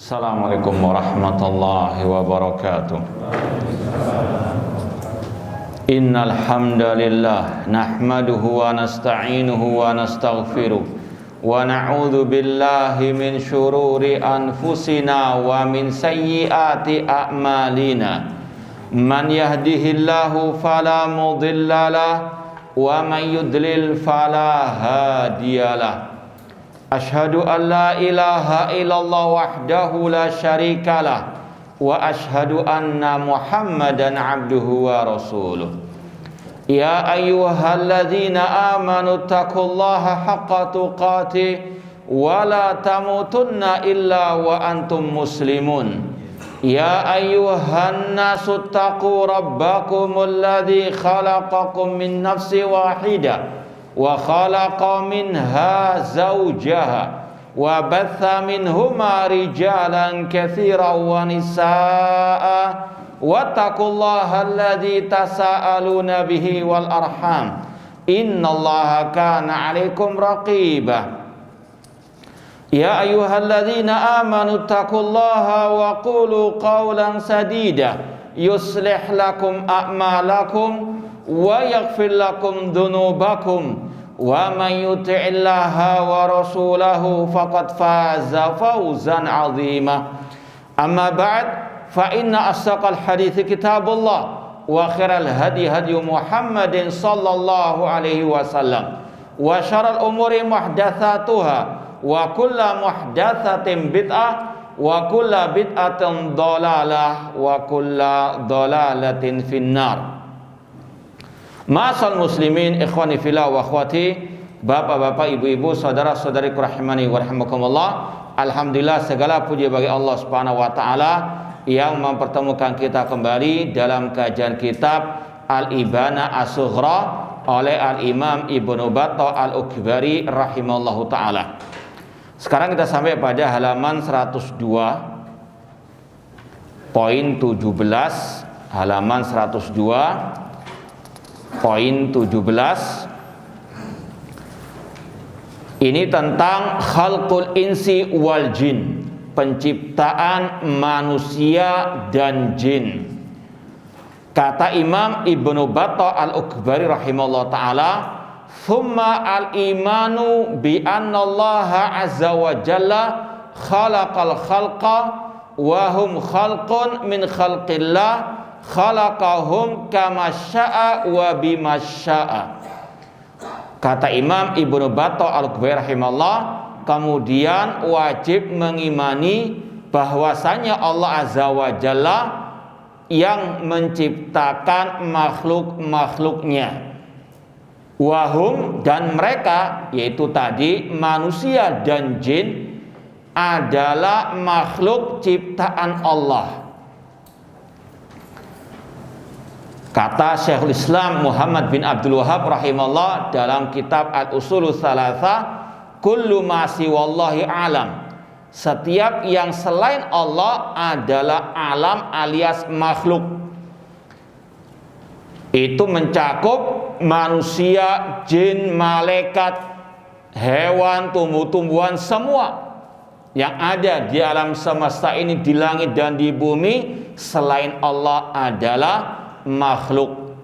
Assalamualaikum warahmatullahi wabarakatuh. Innal hamdalillah nahmaduhu wa nasta'inuhu wa nastaghfiruh wa na'udzu billahi min syururi anfusina wa min sayyiati a'malina. Man yahdihillahu fala mudhillalah wa man yudlil fala hadiyalah. Ashhadu an la ilaha illallah wahdahu la syarikalah wa ashhadu anna Muhammadan abduhu wa rasuluh. Ya ayyuhalladzina amanu taqullaha haqqa tuqatih wa la tamutunna illa wa antum muslimun. Ya ayyuhan nasu taqu rabbakumul ladzi khalaqakum min nafsin wahidah wa khalaqa minha zawjaha wa batha minhuma rijalan katsiran wa nisaa wattaqullaha alladzi tasaaluna bihi wal arham innallaha kana 'alaikum raqiba. Ya ayyuhalladzina amanu taqullaha wa qulu qawlan sadida yuslih lakum a'malakum wa yaghfir lakum dhunubakum wa man yuti'illaha wa rasulahu faqad faza fawzan 'azima. Amma ba'd, fa inna asdaqal hadithi kitabullah wa khairal hadi hadi Muhammadin sallallahu alaihi wasallam wa syarrul umuri muhdatsatuha wa kullu muhdatsatin bid'ah wa kullu bid'atin dhalalah wa kullu dhalalatin finnar. Ma'asal muslimin, ikhwani fillah wa akhwati, bapak-bapak, ibu-ibu, saudara-saudari rahimani wa rahimakumullah. Alhamdulillah, segala puji bagi Allah Subhanahu wa taala yang mempertemukan kita kembali dalam kajian kitab Al-Ibana As-Sughra oleh Al-Imam Ibnu Battah Al-Ukbari rahimallahu taala. Sekarang kita sampai pada halaman 102 poin 17, halaman 102 poin 17. Ini tentang khalqul insi wal jin, penciptaan manusia dan jin. Kata Imam Ibnu Battah Al-Ukbari rahimahullah ta'ala, thumma al-imanu bi annallaha azza wa jalla khalaqal khalqa wa hum khalqun min khalqillah khalaqahum kama syaa wa bima syaa. Kata Imam Ibnu Battah Al-Ukbari rahimahullah, kemudian wajib mengimani bahwasanya Allah azza wa jalla yang menciptakan makhluk-makhluknya. Wahum, dan mereka, yaitu tadi manusia dan jin, adalah makhluk ciptaan Allah. Kata Syekhul Islam Muhammad bin Abdul Wahhab rahimahullah dalam kitab Al-Usulul Tsalatsa, kullu ma siwallahi alam, setiap yang selain Allah adalah alam alias makhluk. Itu mencakup manusia, jin, malaikat, hewan, tumbuh-tumbuhan, semua yang ada di alam semesta ini, di langit dan di bumi, selain Allah adalah makhluk.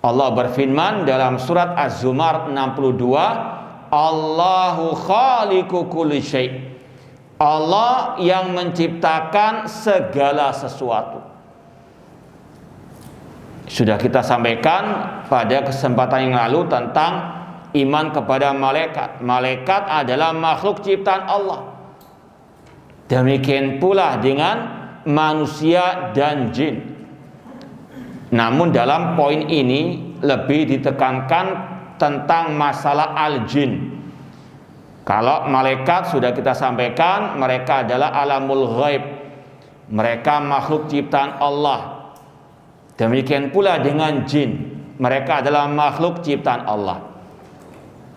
Allah berfirman dalam surat Az-Zumar 62, Allahu khaliqu kulli syai', Allah yang menciptakan segala sesuatu. Sudah kita sampaikan pada kesempatan yang lalu tentang iman kepada malaikat. Malaikat adalah makhluk ciptaan Allah. Demikian pula dengan manusia dan jin. Namun dalam poin ini lebih ditekankan tentang masalah al-jin. Kalau malaikat sudah kita sampaikan, mereka adalah alamul ghaib, mereka makhluk ciptaan Allah. Demikian pula dengan jin, mereka adalah makhluk ciptaan Allah.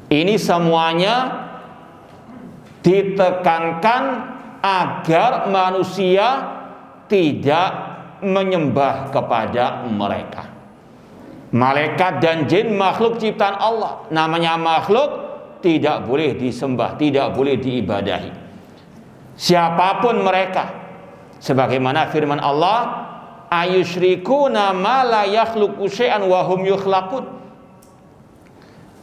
Ini semuanya ditekankan agar manusia tidak menyembah kepada mereka. Malaikat dan jin makhluk ciptaan Allah. Namanya makhluk, tidak boleh disembah, tidak boleh diibadahi. siapapun mereka, sebagaimana firman Allah, ayusyrikuna ma la yakhluqu syai'an wa hum yukhlaqun.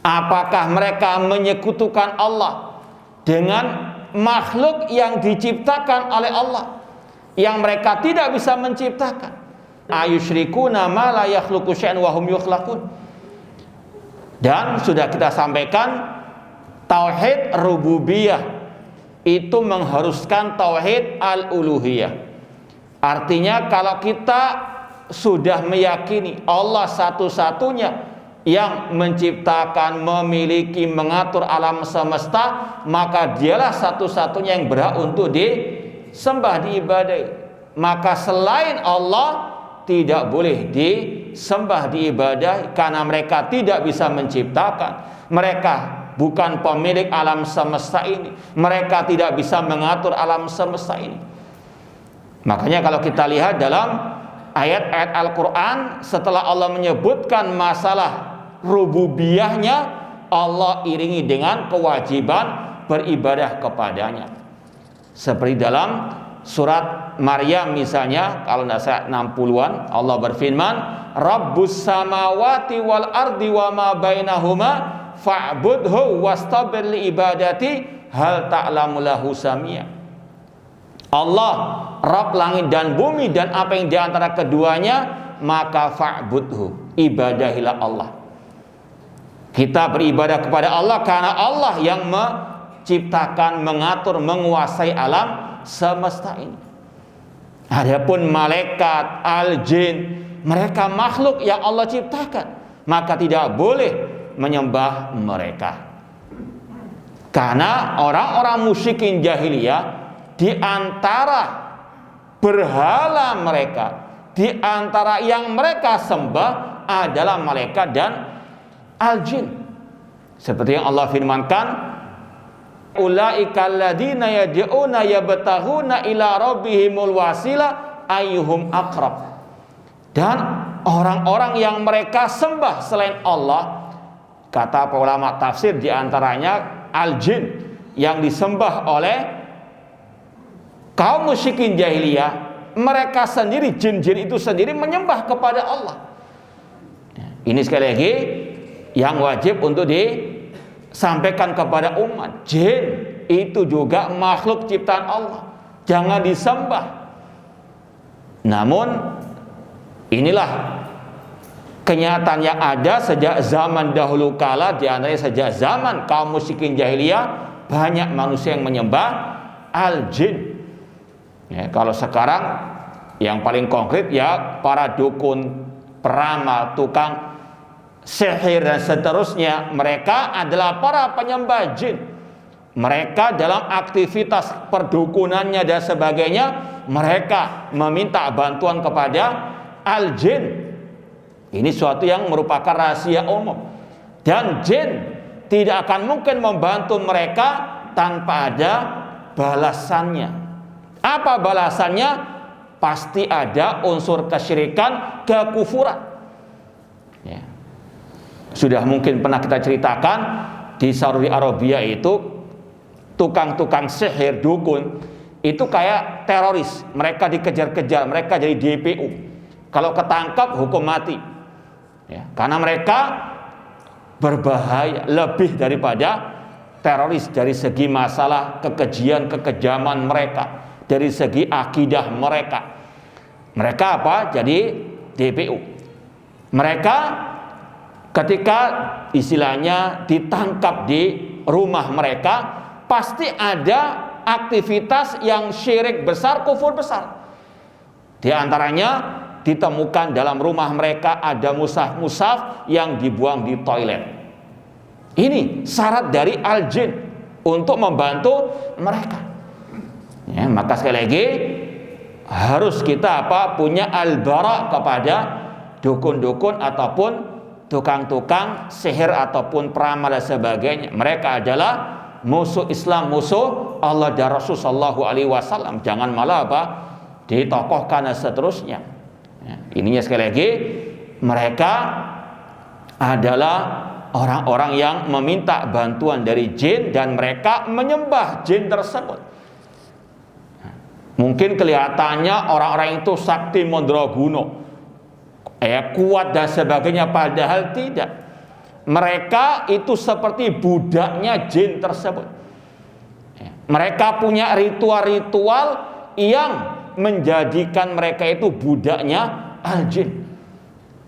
Apakah mereka menyekutukan Allah dengan makhluk yang diciptakan oleh Allah, yang mereka tidak bisa menciptakan? Ayusyrikuna ma la yakhluqu syai'an wa hum yukhlaqun. Dan sudah kita sampaikan, tauhid rububiyah itu mengharuskan tauhid al-uluhiyah. Artinya kalau kita sudah meyakini Allah satu-satunya yang menciptakan, memiliki, mengatur alam semesta, maka dialah satu-satunya yang berhak untuk disembah, diibadahi. Maka selain Allah tidak boleh disembah, diibadahi, karena mereka tidak bisa menciptakan, mereka bukan pemilik alam semesta ini, mereka tidak bisa mengatur alam semesta ini. Makanya kalau kita lihat dalam ayat-ayat Al-Quran, setelah Allah menyebutkan masalah rububiyahnya, Allah iringi dengan kewajiban beribadah kepadanya. Seperti dalam surat Maryam misalnya, kalau tidak salah 60-an, Allah berfirman, Rabbus samawati wal ardi wa ma bainahuma fa'budhu wastabir li ibadati hal ta'lamu lahu samia. Allah, Rabb langit dan bumi dan apa yang diantara keduanya, maka fa'budhu, ibadahilah Allah. Kita beribadah kepada Allah karena Allah yang menciptakan, mengatur, menguasai alam semesta ini. Adapun malaikat, al-jin, mereka makhluk yang Allah ciptakan, maka tidak boleh menyembah mereka. Karena orang-orang musyrikin jahiliyah, di antara berhala mereka, di antara yang mereka sembah adalah malaikat dan al-jin. Seperti yang Allah firmankan, ulaika alladziina yad'una yabtaghuna ila rabbihimul wasila ayyuhum aqrab. Dan orang-orang yang mereka sembah selain Allah, kata para ulama tafsir, di antaranya al-jin yang disembah oleh kaum musyrikin jahiliyah, mereka sendiri, jin-jin itu sendiri menyembah kepada Allah. Ini sekali lagi yang wajib untuk disampaikan kepada umat. Jin itu juga makhluk ciptaan Allah, jangan disembah. Namun inilah kenyataan yang ada sejak zaman dahulu kala, di antaranya sejak zaman kaum musyrikin jahiliyah, banyak manusia yang menyembah al-jin. Ya, kalau sekarang yang paling konkret ya para dukun, peramal, tukang sihir dan seterusnya, mereka adalah para penyembah jin. Mereka dalam aktivitas perdukunannya dan sebagainya, mereka meminta bantuan kepada al-jin. Ini suatu yang merupakan rahasia umum, dan jin tidak akan mungkin membantu mereka tanpa ada balasannya. Apa balasannya? Pasti ada unsur kesyirikan, kekufuran. Ya. Sudah mungkin pernah kita ceritakan di Saudi Arabia itu tukang-tukang sihir, dukun itu kayak teroris. Mereka dikejar-kejar, mereka jadi DPO. Kalau ketangkap hukum mati. Ya, karena mereka berbahaya lebih daripada teroris dari segi masalah kekejian, kekejaman mereka, dari segi akidah mereka. Mereka apa? Jadi DPO. Mereka ketika istilahnya ditangkap di rumah mereka, pasti ada aktivitas yang syirik besar, kufur besar. Di antaranya ditemukan dalam rumah mereka ada mushaf-mushaf yang dibuang di toilet. Ini syarat dari al-jin untuk membantu mereka. Ya, maka sekali lagi harus kita punya al-bara kepada dukun-dukun ataupun tukang-tukang sihir ataupun peramal dan sebagainya. Mereka adalah musuh Islam, musuh Allah dan Rasul sallallahu alaihi wasallam. Jangan malah ditokohkan dan seterusnya. Ya, ininya sekali lagi, mereka adalah orang-orang yang meminta bantuan dari jin dan mereka menyembah jin tersebut. Mungkin kelihatannya orang-orang itu sakti mandraguna, kuat dan sebagainya, padahal tidak. Mereka itu seperti budaknya jin tersebut. Mereka punya ritual-ritual yang menjadikan mereka itu budaknya al-jin.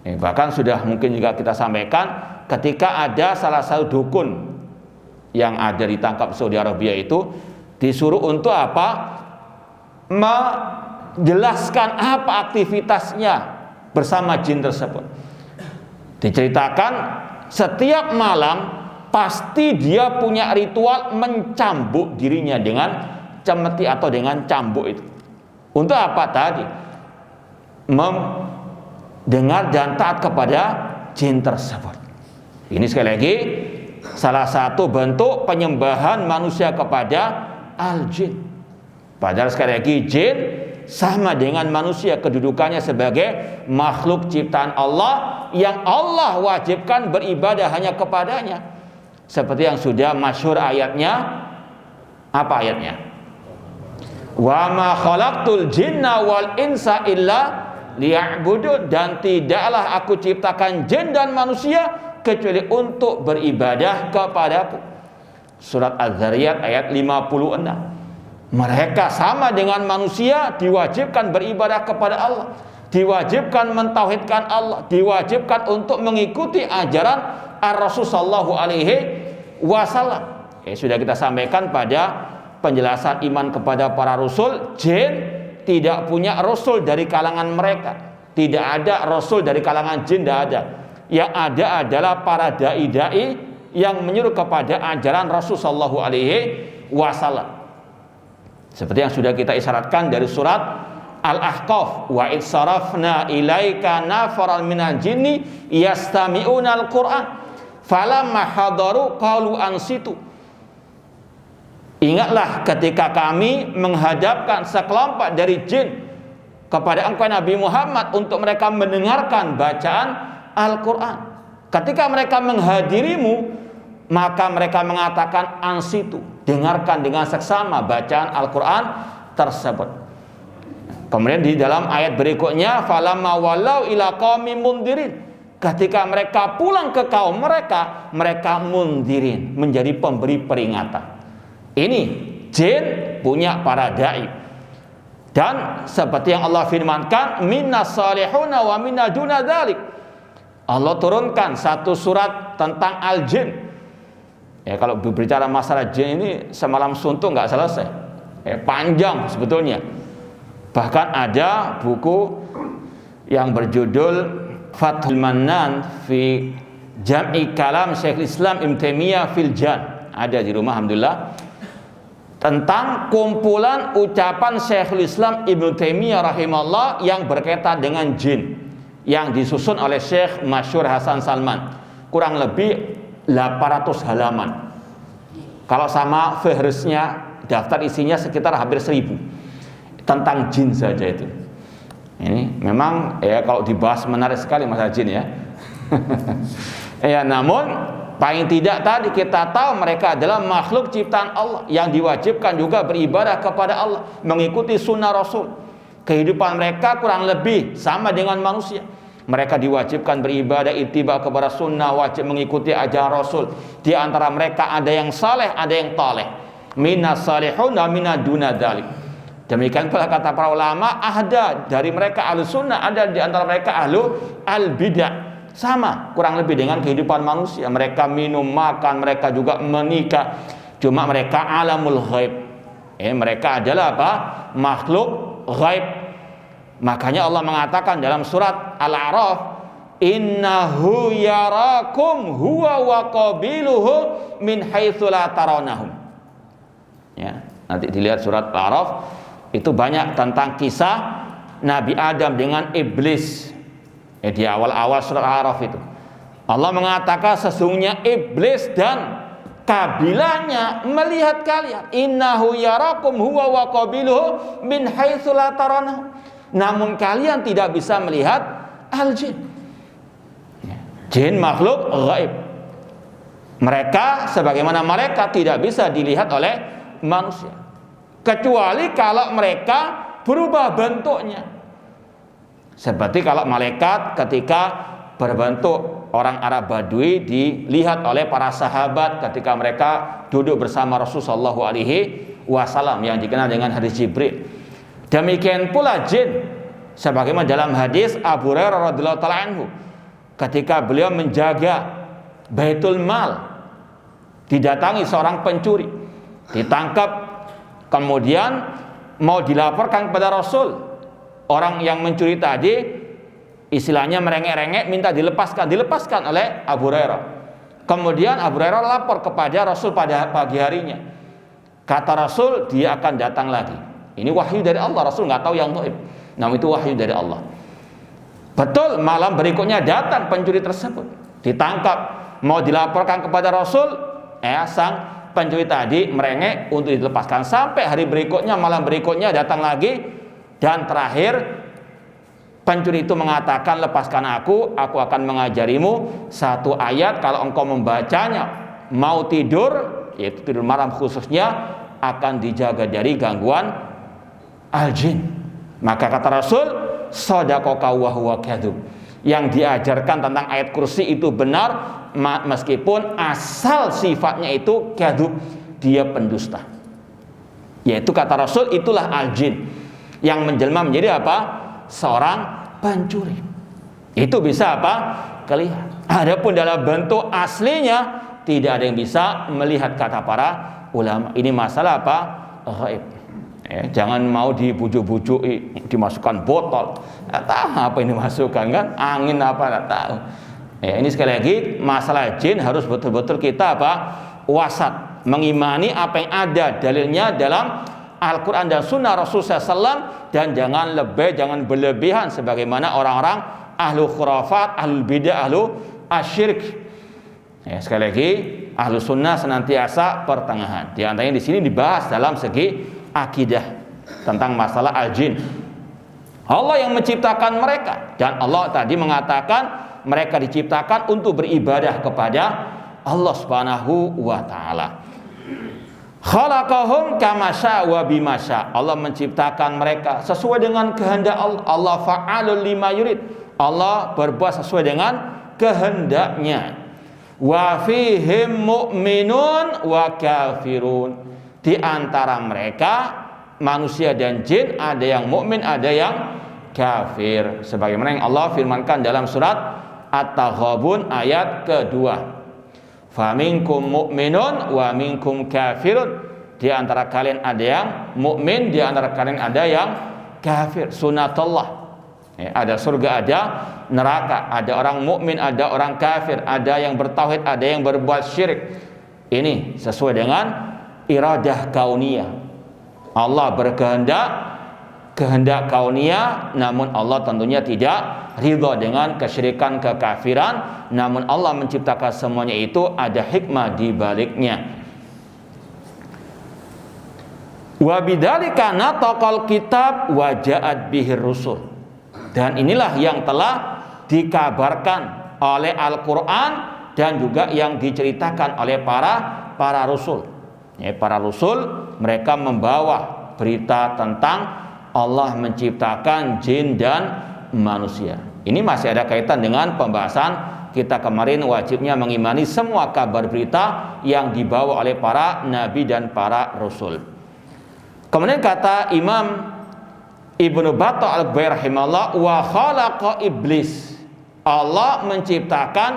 Bahkan sudah mungkin juga kita sampaikan, ketika ada salah satu dukun yang ada ditangkap Saudi Arabia itu disuruh untuk apa? Menjelaskan apa aktivitasnya bersama jin tersebut. Diceritakan setiap malam pasti dia punya ritual mencambuk dirinya dengan cemeti atau dengan cambuk itu. Untuk apa tadi? Dengar dan taat kepada jin tersebut. Ini sekali lagi salah satu bentuk penyembahan manusia kepada al-jin. Padahal sekali lagi jin sama dengan manusia, kedudukannya sebagai makhluk ciptaan Allah yang Allah wajibkan beribadah hanya kepadanya. Seperti yang sudah masyhur ayatnya. Apa ayatnya? Wa ma khalaqtul jinna wal insa illa liya'budun, dan tidaklah aku ciptakan jin dan manusia kecuali untuk beribadah kepadaku. Surat Az-Zariyat ayat 56. Mereka sama dengan manusia diwajibkan beribadah kepada Allah, diwajibkan mentauhidkan Allah, diwajibkan untuk mengikuti ajaran Ar-Rasul sallallahu alaihi wasallam. Sudah kita sampaikan pada penjelasan iman kepada para rasul, jin tidak punya rasul dari kalangan mereka. Tidak ada rasul dari kalangan jin, tidak ada. Yang ada adalah para dai-dai yang menyuruh kepada ajaran Rasul sallallahu alaihi wasallam. Seperti yang sudah kita isyaratkan dari surat Al-Ahqaf, wa id sarafna ilaika nafaran minal jinni yastami'una al-Qur'an falamma hadaru qalu ansitu. Ingatlah ketika kami menghadapkan sekelompok dari jin kepada engkau Nabi Muhammad untuk mereka mendengarkan bacaan Al-Quran. Ketika mereka menghadirimu, maka mereka mengatakan ansitu, dengarkan dengan seksama bacaan Al-Quran tersebut. Kemudian di dalam ayat berikutnya, falamma walau ila qaumim mundirin, ketika mereka pulang ke kaum mereka, mereka mundirin, menjadi pemberi peringatan. Ini jin punya para dai. Dan seperti yang Allah firmankan, minnas salihuna wa minna duna dzalik. Allah turunkan satu surat tentang al-jin. Kalau berbicara masalah jin ini semalam suntuk nggak selesai. Panjang sebetulnya. Bahkan ada buku yang berjudul Fathul Mannan fi Jam'i Kalam Syekhul Islam Ibnu Taimiyah fil Jan. Ada di rumah alhamdulillah. Tentang kumpulan ucapan Syekhul Islam Ibnu Taimiyah rahimahullah yang berkaitan dengan jin, yang disusun oleh Syekh Masyhur Hasan Salman, kurang lebih 800 halaman. Kalau sama fihrisnya, daftar isinya sekitar hampir 1000 tentang jin saja itu. Ini memang kalau dibahas menarik sekali masalah jin ya. Namun paling tidak tadi kita tahu mereka adalah makhluk ciptaan Allah yang diwajibkan juga beribadah kepada Allah, mengikuti sunnah Rasul. Kehidupan mereka kurang lebih sama dengan manusia. Mereka diwajibkan beribadah, ittiba kepada sunnah, wajib mengikuti ajaran Rasul. Di antara mereka ada yang saleh, ada yang taleh. Minas salihun wa minad duna dzalik. Demikian pula kata para ulama, ada dari mereka ahlu sunnah, ada di antara mereka ahlu al-bidah. Sama kurang lebih dengan kehidupan manusia. Mereka minum, makan, mereka juga menikah. Cuma mereka alamul ghaib. Mereka adalah apa? Makhluk ghaib. Makanya Allah mengatakan dalam surat Al-A'raf, innahu yarakum huwa wa qabiluhu min haitsu la tarawnahum. Nanti dilihat surat Al-A'raf, itu banyak tentang kisah Nabi Adam dengan iblis. Di awal-awal surat Al-A'raf itu Allah mengatakan sesungguhnya iblis dan kabilanya melihat kalian. Innahu yarakum huwa wa qabiluhu min haitsu la tarawnahum. Namun kalian tidak bisa melihat al-jin. Jin makhluk gaib. Mereka sebagaimana mereka tidak bisa dilihat oleh manusia. Kecuali kalau mereka berubah bentuknya. Seperti kalau malaikat ketika berbentuk orang Arab Badui dilihat oleh para sahabat ketika mereka duduk bersama Rasulullah SAW yang dikenal dengan hadis Jibril. Demikian pula jin, sebagaimana dalam hadis Abu Hurairah radhiyallahu taala anhu, ketika beliau menjaga Baitul Mal, didatangi seorang pencuri, ditangkap, kemudian mau dilaporkan kepada Rasul. Orang yang mencuri tadi istilahnya merengek-rengek minta dilepaskan oleh Abu Hurairah. Kemudian Abu Hurairah lapor kepada Rasul pada pagi harinya. Kata Rasul, dia akan datang lagi. Ini wahyu dari Allah. Rasul nggak tahu yang gaib, namun itu wahyu dari Allah. Betul, malam berikutnya datang pencuri tersebut, ditangkap, mau dilaporkan kepada Rasul. Sang pencuri tadi merengek untuk dilepaskan. Sampai hari berikutnya, malam berikutnya datang lagi. Dan terakhir pencuri itu mengatakan, lepaskan aku akan mengajarimu satu ayat, kalau engkau membacanya mau tidur, yaitu tidur malam khususnya, akan dijaga dari gangguan al-jin. Maka kata Rasul, shadaqaka wa huwa kadzub. Yang diajarkan tentang ayat kursi itu benar, meskipun asal sifatnya itu kadzub, dia pendusta. Yaitu kata Rasul, itulah al-jin yang menjelma menjadi apa? Seorang pencuri. Itu bisa apa? Kelihatan. Adapun dalam bentuk aslinya tidak ada yang bisa melihat, kata para ulama. Ini masalah apa? Gaib. Jangan mau dibujuk-bujuk, dimasukkan botol. Nggak tahu apa ini masukkan, kan? Angin apa, nggak tahu. Ini sekali lagi masalah jin harus betul-betul kita apa? Wasat, mengimani apa yang ada dalilnya dalam Al-Quran dan Sunnah Rasulullah SAW, dan jangan berlebihan sebagaimana orang-orang ahlu khurafat, ahlu bidah, ahlu asyirk. Sekali lagi, ahlu sunnah senantiasa pertengahan. Di antaranya di sini dibahas dalam segi akidah tentang masalah al-jin. Allah yang menciptakan mereka, dan Allah tadi mengatakan mereka diciptakan untuk beribadah kepada Allah Subhanahu wa Ta'ala. Khalaqahum kama syaa wa bima syaa. Allah menciptakan mereka sesuai dengan kehendak Allah. Allah fa'alul lima yurid. Allah berbuat sesuai dengan kehendaknya. Wa fihim mu'minun wa kafirun. Di antara mereka manusia dan jin ada yang mukmin, ada yang kafir. Sebagaimana yang Allah firmankan dalam surat At-Taghabun ayat kedua. Faminkum mu'minun wa minkum kafirun. Di antara kalian ada yang mukmin, di antara kalian ada yang kafir. Sunatullah. Ada surga, ada neraka, ada orang mukmin, ada orang kafir, ada yang bertauhid, ada yang berbuat syirik. Ini sesuai dengan iradah kauniyah. Allah berkehendak, kehendak kauniyah, namun Allah tentunya tidak ridha dengan kesyirikan, kekafiran. Namun Allah menciptakan semuanya itu ada hikmah di baliknya. Wa bidzalika nataqal kitab wa ja'at bihir rusul. Dan inilah yang telah dikabarkan oleh Al-Qur'an dan juga yang diceritakan oleh para rasul. Para rasul mereka membawa berita tentang Allah menciptakan jin dan manusia. Ini masih ada kaitan dengan pembahasan kita kemarin, wajibnya mengimani semua kabar berita yang dibawa oleh para nabi dan para rasul. Kemudian kata Imam Ibnu Battah al-Bair rahimahullah, wa khalaqa iblis. Allah menciptakan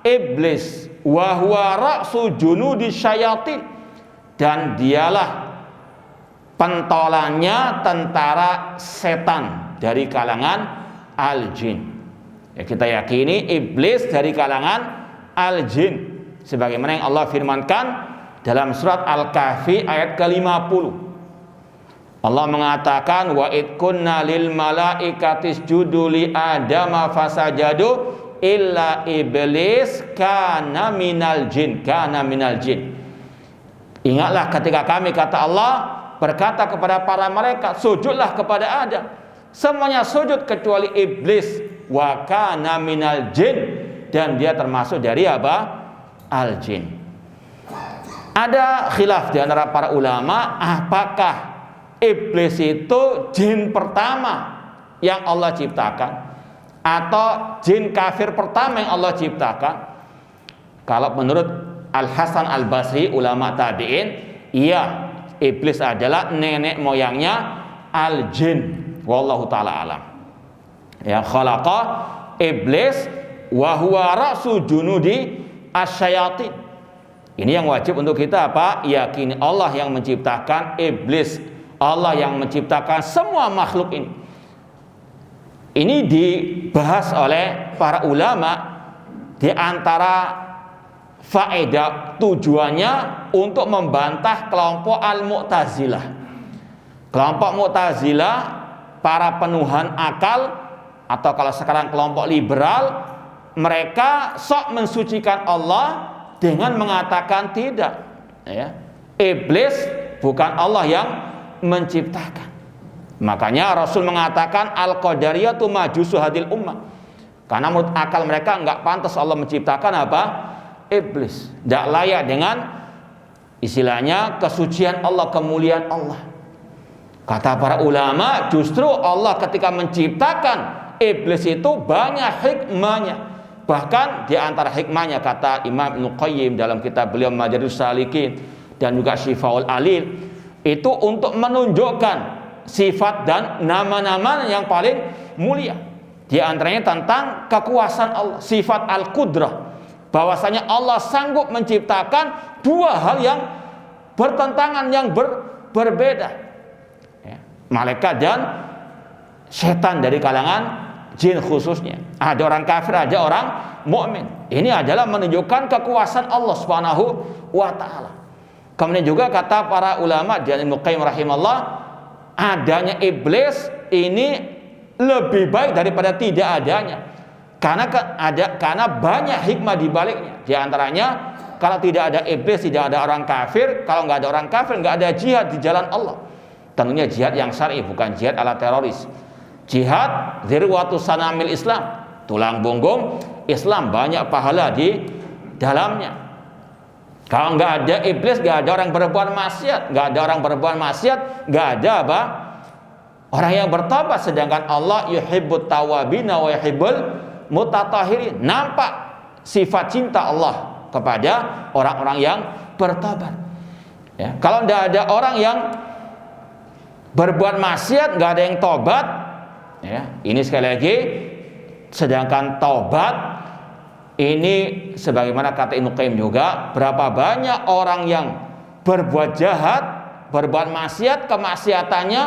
iblis, wa huwa ra'su junudi syayatin, dan dialah pentolannya tentara setan dari kalangan al-jin. Kita yakini iblis dari kalangan al-jin sebagaimana yang Allah firmankan dalam surat Al-Kahfi ayat ke-50. Allah mengatakan, wa id kunna lil malaikati isjudu li adama fasajadu illa iblis kana minal jin. Ingatlah ketika kami, kata Allah, berkata kepada para malaikat, sujudlah kepada Adam. Semuanya sujud kecuali iblis. Wa kana minal jin, dan dia termasuk dari apa? Al-jin. Ada khilaf di antara para ulama, apakah iblis itu jin pertama yang Allah ciptakan atau jin kafir pertama yang Allah ciptakan? Kalau menurut Al-Hasan Al-Basri, ulama tabi'in, iya, iblis adalah nenek moyangnya al-jin. Wallahu ta'ala alam. Ya, khalaqa iblis wa huwa ra'su junudi asyayatin. Ini yang wajib untuk kita apa? Yakini Allah yang menciptakan iblis, Allah yang menciptakan semua makhluk ini. Ini dibahas oleh para ulama, di antara faedah tujuannya untuk membantah kelompok Al-Mu'tazilah. Kelompok Mu'tazilah, para penuhan akal, atau kalau sekarang kelompok liberal, mereka sok mensucikan Allah dengan mengatakan tidak, ya, iblis bukan Allah yang menciptakan. Makanya Rasul mengatakan al-qadariyatu majusu hadil ummah, karena menurut akal mereka nggak pantas Allah menciptakan apa? Iblis. Tidak layak dengan istilahnya kesucian Allah, kemuliaan Allah. Kata para ulama, justru Allah ketika menciptakan iblis itu banyak hikmahnya. Bahkan di antara hikmahnya, kata Imam Ibnu Qayyim dalam kitab beliau Madarijus Salikin dan juga Syifaul Alil, itu untuk menunjukkan sifat dan nama-nama yang paling mulia. Di antaranya tentang kekuasaan Allah, sifat al-qudrah, bahwasanya Allah sanggup menciptakan dua hal yang bertentangan, yang berbeda, ya, malaikat dan setan dari kalangan jin khususnya. Ada orang kafir, ada orang mukmin. Ini adalah menunjukkan kekuasaan Allah Subhanahu wa taala. Kemudian juga kata para ulama dan Ibnu Qayyim rahimahullah, adanya iblis ini lebih baik daripada tidak adanya. Karena banyak hikmah di baliknya. Di antaranya, kalau tidak ada iblis, tidak ada orang kafir. Kalau nggak ada orang kafir, nggak ada jihad di jalan Allah. Tentunya jihad yang syar'i, bukan jihad ala teroris. Jihad dzirwatu sanamil Islam, tulang punggung Islam, banyak pahala di dalamnya. Kalau nggak ada iblis, nggak ada orang berbuat maksiat, nggak ada orang berbuat maksiat, nggak ada apa? Orang yang bertobat. Sedangkan Allah yuhibbut tawabina wa yuhibbul mutatahirin. Nampak sifat cinta Allah kepada orang-orang yang bertobat. Ya, kalau tidak ada orang yang berbuat maksiat, nggak ada yang tobat, ya, ini sekali lagi, sedangkan tobat ini sebagaimana kata Ibnu Qayyim juga, berapa banyak orang yang berbuat jahat, berbuat maksiat, kemaksiatannya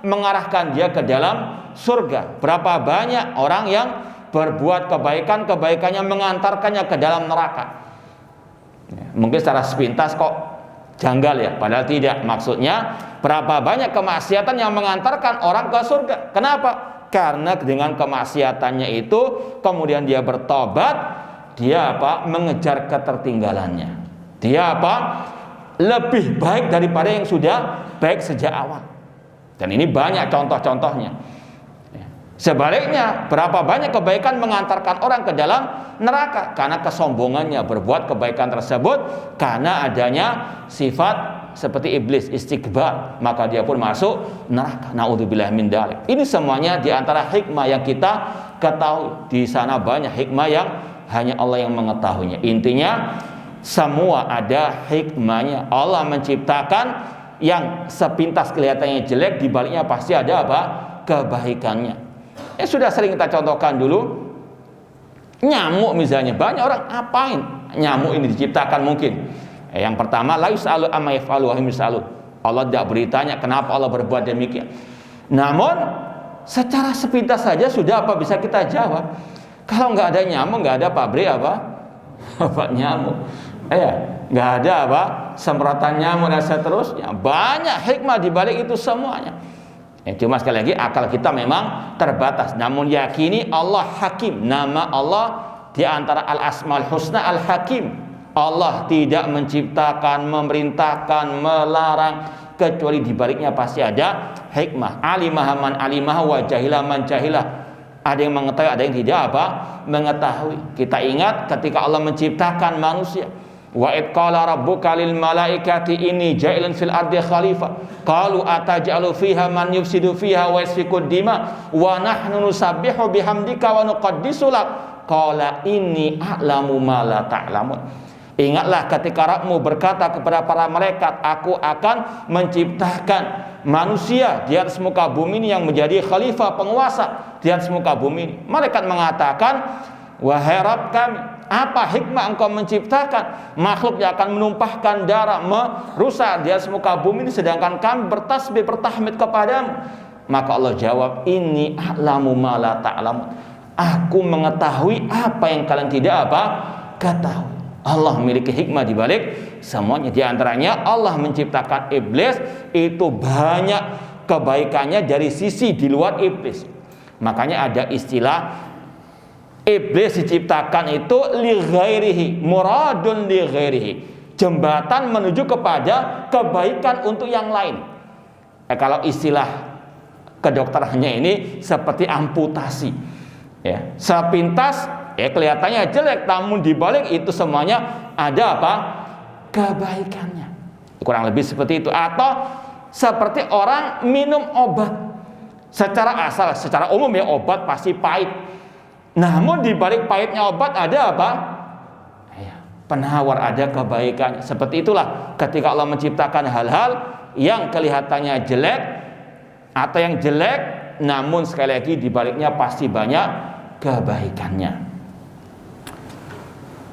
mengarahkan dia ke dalam surga. Berapa banyak orang yang berbuat kebaikan, kebaikannya mengantarkannya ke dalam neraka. Ya, mungkin secara sepintas kok janggal ya, padahal tidak. Maksudnya berapa banyak kemaksiatan yang mengantarkan orang ke surga. Kenapa? Karena dengan kemaksiatannya itu kemudian dia bertobat, dia apa? Mengejar ketertinggalannya. Dia apa? Lebih baik daripada yang sudah baik sejak awal. Dan ini banyak contoh-contohnya. Sebaliknya, berapa banyak kebaikan mengantarkan orang ke dalam neraka karena kesombongannya berbuat kebaikan tersebut, karena adanya sifat seperti iblis, istikbar, maka dia pun masuk neraka. Naudzubillah min dzalik. Ini semuanya di antara hikmah yang kita ketahui. Di sana banyak hikmah yang hanya Allah yang mengetahuinya. Intinya semua ada hikmahnya. Allah menciptakan yang sepintas kelihatannya jelek, di baliknya pasti ada apa? Kebaikannya. Sudah sering kita contohkan dulu, nyamuk misalnya. Banyak orang apain nyamuk ini diciptakan mungkin. Yang pertama, la yus'alu amma yaf'alu wa hum yus'alun. Allah tidak beritanya kenapa Allah berbuat demikian. Namun secara sepintas saja sudah apa bisa kita jawab. Kalau nggak ada nyamuk, nggak ada pabrik apa nyamuk. Nggak ada apa semprotan nyamuk dan seterusnya. Banyak hikmah di balik itu semuanya. Cuma sekali lagi akal kita memang terbatas. Namun yakini Allah Hakim. Nama Allah di antara al-asmaul husna al-Hakim. Allah tidak menciptakan, memerintahkan, melarang, kecuali di baliknya pasti ada hikmah. Alimah man alimah wa jahilah man jahilah. Ada yang mengetahui, ada yang tidak apa mengetahui. Kita ingat ketika Allah menciptakan manusia, Wa id qala rabbuka lil malaikati inni ja'ilun fil ardi khalifah qalu ataj'alu fiha man yufsidu fiha wa yasfiku dima wa nahnu nusabbihu bihamdika wa nuqaddisu lak qala inni a'lamu ma la ta'lamun. Ingatlah ketika Rabbmu berkata kepada para malaikat, aku akan menciptakan manusia di atas muka bumi ini yang menjadi khalifah, penguasa di atas muka bumi ini. Malaikat mengatakan, wahai Rabb kami, apa hikmah engkau menciptakan makhluk yang akan menumpahkan darah, merusak di atas muka bumi ini, sedangkan kami bertasbih, bertahmid kepadamu? Maka Allah jawab, inni a'lamu ma la ta'lamun. Aku mengetahui apa yang kalian tidak ketahui. Allah memiliki hikmah di balik semuanya. Di antaranya Allah menciptakan iblis itu banyak kebaikannya dari sisi di luar iblis. Makanya ada istilah iblis diciptakan itu li ghairihi, muradun li ghairihi, jembatan menuju kepada kebaikan untuk yang lain. Kalau istilah kedokterannya ini seperti amputasi, ya, sepintas kelihatannya jelek, namun dibalik itu semuanya ada kebaikannya. Kurang lebih seperti itu. Atau seperti orang minum obat secara asal, secara umum ya, obat pasti pahit. Namun di balik pahitnya obat ada penawar, ada kebaikan. Seperti itulah ketika Allah menciptakan hal-hal yang kelihatannya jelek atau yang jelek, namun sekali lagi di baliknya pasti banyak kebaikannya.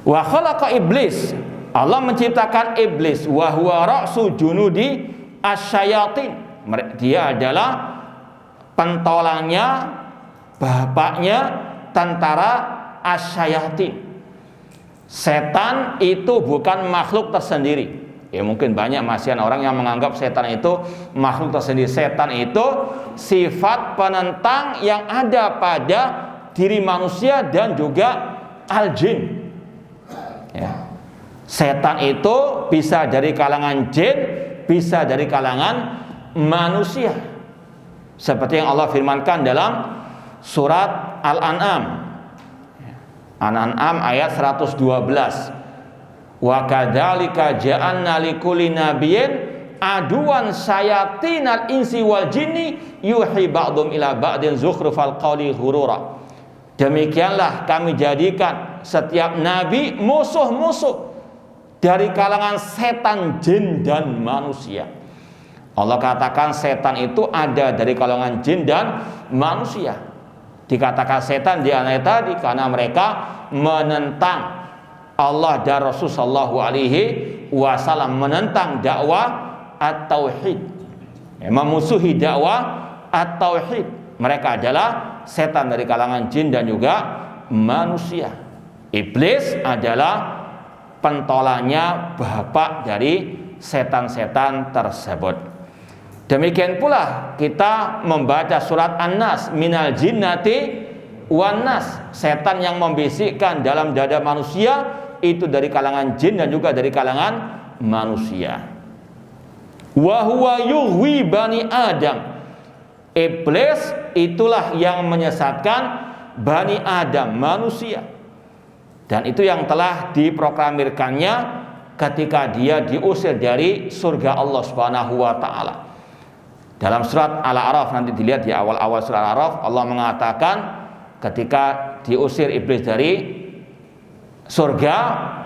Wa khalaqa iblis, Allah menciptakan iblis, wa huwa ra'su junudi asyayatin. Dia adalah pentolangnya, bapaknya tentara asyayatin. Setan itu bukan makhluk tersendiri. Ya, mungkin banyak masih orang yang menganggap setan itu makhluk tersendiri. Setan itu sifat penentang yang ada pada diri manusia dan juga al-jin. Ya. Setan itu bisa dari kalangan jin, bisa dari kalangan manusia. Seperti yang Allah firmankan dalam surat Al-An'am. Al-An'am ayat 112. Wa kadzalika ja'alna likulli nabiyyin aduwan syayatinal insi wal jinni yuhi ba'dhum ila ba'din zukhrufal qawli ghurura. Demikianlah kami jadikan setiap nabi musuh-musuh dari kalangan setan, jin dan manusia. Allah katakan setan itu ada dari kalangan jin dan manusia. Dikatakan setan di ayat tadi karena mereka menentang Allah dan Rasul sallallahu alaihi wasallam, menentang dakwah at-tauhid, memusuhi dakwah at-tauhid. Mereka adalah setan dari kalangan jin dan juga manusia. Iblis adalah pentolanya, bapak dari setan-setan tersebut. Demikian pula kita membaca surat An-Nas, minal jinnati wan nas. Setan yang membisikkan dalam dada manusia itu dari kalangan jin dan juga dari kalangan manusia. Wa huwa yughwi bani Adam. Iblis itulah yang menyesatkan Bani Adam, manusia. Dan itu yang telah diproklamirkannya ketika dia diusir dari surga Allah Subhanahu wa taala. Dalam surat Al-A'raf, nanti dilihat di awal-awal surat Al-A'raf, Allah mengatakan ketika diusir iblis dari surga,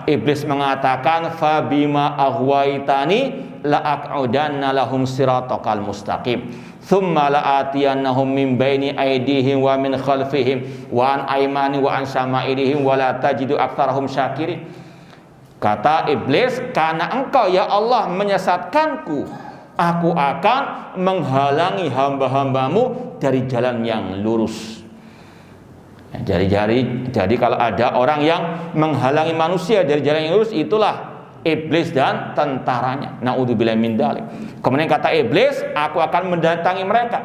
iblis mengatakan fa bima aghwaitani la aq'udanna lahum siratal mustaqim. Thumma la'atiyannahum min baini aydihim wa min khalfihim wa an aymani wa an syama'ilihim wa la tajidu aktsarahum syakirin. Kata iblis, karena engkau ya Allah menyesatkanku, aku akan menghalangi hamba-hambamu dari jalan yang lurus. Jadi kalau ada orang yang menghalangi manusia dari jalan yang lurus, itulah iblis dan tentaranya. Na'udzubillahi min dzalik. Kemudian kata iblis, aku akan mendatangi mereka